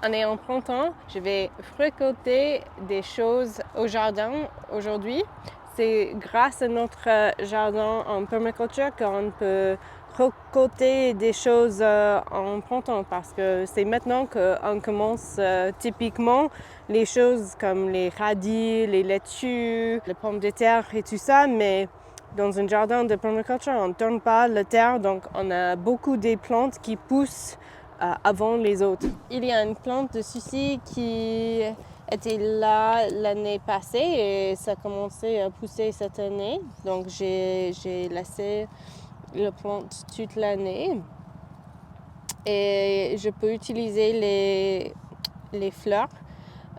On est en printemps, je vais récolter des choses au jardin aujourd'hui. C'est grâce à notre jardin en permaculture qu'on peut récolter des choses en printemps parce que c'est maintenant qu'on commence typiquement les choses comme les radis, les laitues, les pommes de terre et tout ça, mais dans un jardin de permaculture, on ne tourne pas la terre, donc on a beaucoup des plantes qui poussent avant les autres. Il y a une plante de souci qui était là l'année passée et ça a commencé à pousser cette année. Donc j'ai laissé la plante toute l'année et je peux utiliser les fleurs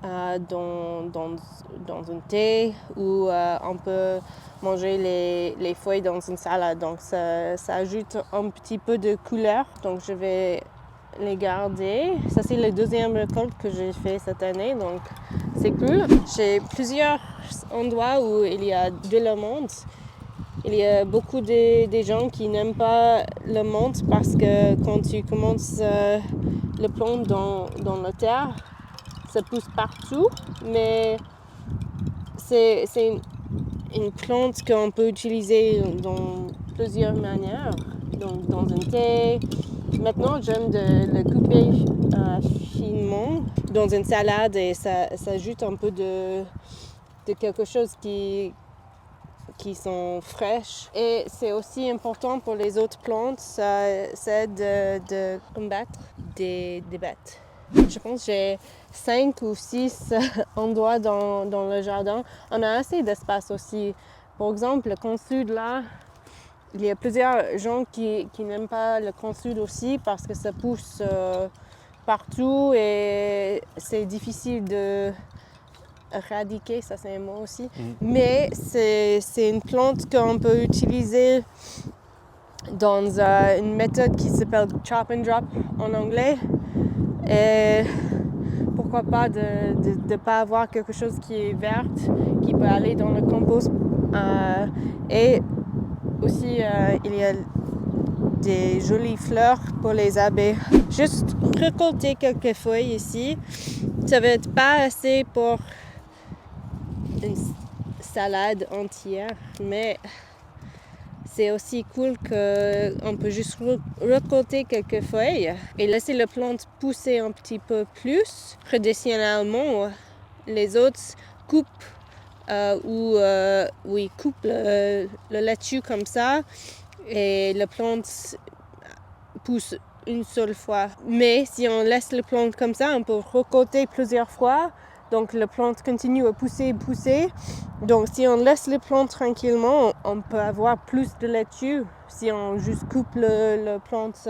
dans un thé ou on peut manger les feuilles dans une salade. Donc ça ajoute un petit peu de couleur. Donc je vais les garder. Ça, c'est le deuxième récolte que j'ai fait cette année, donc c'est cool. J'ai plusieurs endroits où il y a de la menthe. Il y a beaucoup de gens qui n'aiment pas la menthe parce que quand tu commences le plant dans la terre, ça pousse partout, mais c'est une plante qu'on peut utiliser dans plusieurs manières, donc dans un thé. Maintenant, j'aime de le couper finement dans une salade et ça ajoute un peu de quelque chose qui sont fraîches. Et c'est aussi important pour les autres plantes, c'est de combattre des bêtes. Je pense que j'ai 5 ou 6 endroits dans le jardin. On a assez d'espace aussi. Par exemple, le coin sud là, il y a plusieurs gens qui n'aiment pas le coin sud aussi parce que ça pousse partout et c'est difficile de éradiquer, ça c'est un mot aussi. Mais c'est une plante qu'on peut utiliser dans une méthode qui s'appelle chop and drop en anglais. Et pourquoi pas de ne pas avoir quelque chose qui est verte, qui peut aller dans le compost. Et aussi, il y a des jolies fleurs pour les abeilles. Juste récolter quelques feuilles ici. Ça va être pas assez pour une salade entière, mais c'est aussi cool qu'on peut juste récolter quelques feuilles et laisser la plante pousser un petit peu plus. Traditionnellement, les autres coupent coupent le laitue comme ça et la plante pousse une seule fois. Mais si on laisse la plante comme ça, on peut récolter plusieurs fois. Donc la plante continue à pousser. Donc si on laisse les plantes tranquillement, on peut avoir plus de laitue si on juste coupe la plante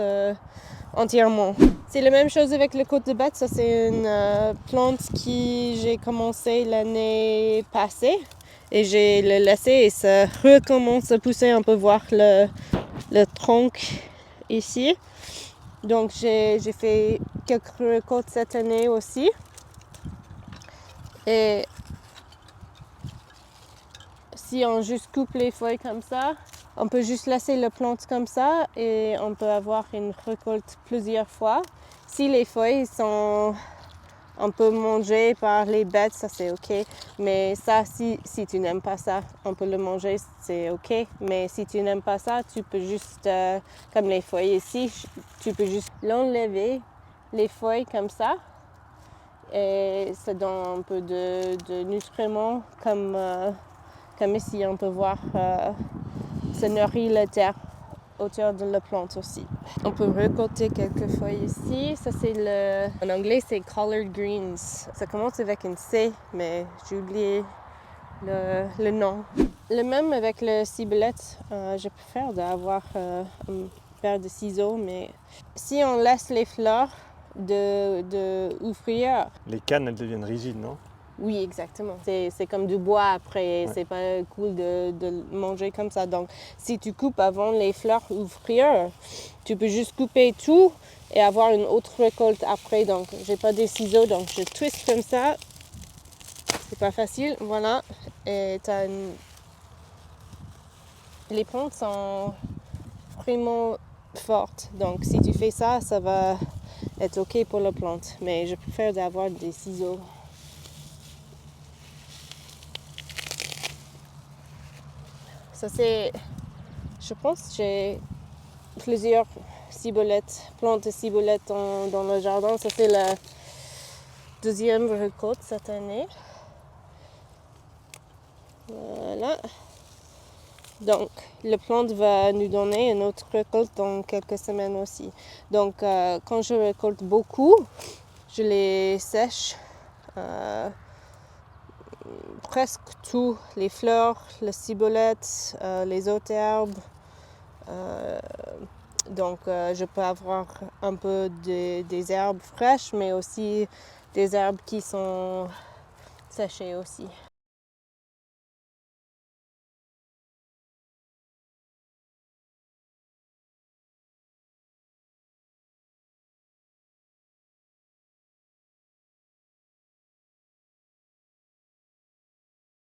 entièrement. C'est la même chose avec le côte de bête. Ça c'est une plante qui j'ai commencé l'année passée et j'ai le laissé et ça recommence à pousser. On peut voir le tronc ici. Donc j'ai fait quelques récoltes cette année aussi. Et si on juste coupe les feuilles comme ça, on peut juste laisser la plante comme ça et on peut avoir une récolte plusieurs fois. Si les feuilles sont un peu mangées par les bêtes, ça c'est ok. Mais ça, si tu n'aimes pas ça, on peut le manger, c'est ok. Mais si tu n'aimes pas ça, tu peux juste, comme les feuilles ici, tu peux juste l'enlever, les feuilles comme ça. Et ça donne un peu de nutriments comme ici on peut voir ça nourrit la terre autour de la plante aussi. On peut récolter quelques feuilles ici. Ça c'est en anglais c'est collard greens. Ça commence avec une C mais j'ai oublié le nom. Le même avec le ciboulette. Je préfère d'avoir une paire de ciseaux mais si on laisse les fleurs ouvrir. Les cannes, elles deviennent rigides, non? Oui, exactement. C'est comme du bois après. Ouais. C'est pas cool de manger comme ça. Donc, si tu coupes avant les fleurs ouvrir, tu peux juste couper tout et avoir une autre récolte après. Donc, j'ai pas des ciseaux, donc je twiste comme ça. C'est pas facile, voilà. Et les plantes sont vraiment fortes. Donc, si tu fais ça, ça va est OK pour la plante, mais je préfère d'avoir des ciseaux. Ça c'est, je pense que j'ai plusieurs plantes de ciboulette dans le jardin. Ça c'est la deuxième récolte cette année. Voilà. Donc, la plante va nous donner une autre récolte dans quelques semaines aussi. Donc, quand je récolte beaucoup, je les sèche. Presque tout, les fleurs, la ciboulette, les autres herbes. Donc, je peux avoir un peu des herbes fraîches, mais aussi des herbes qui sont séchées aussi.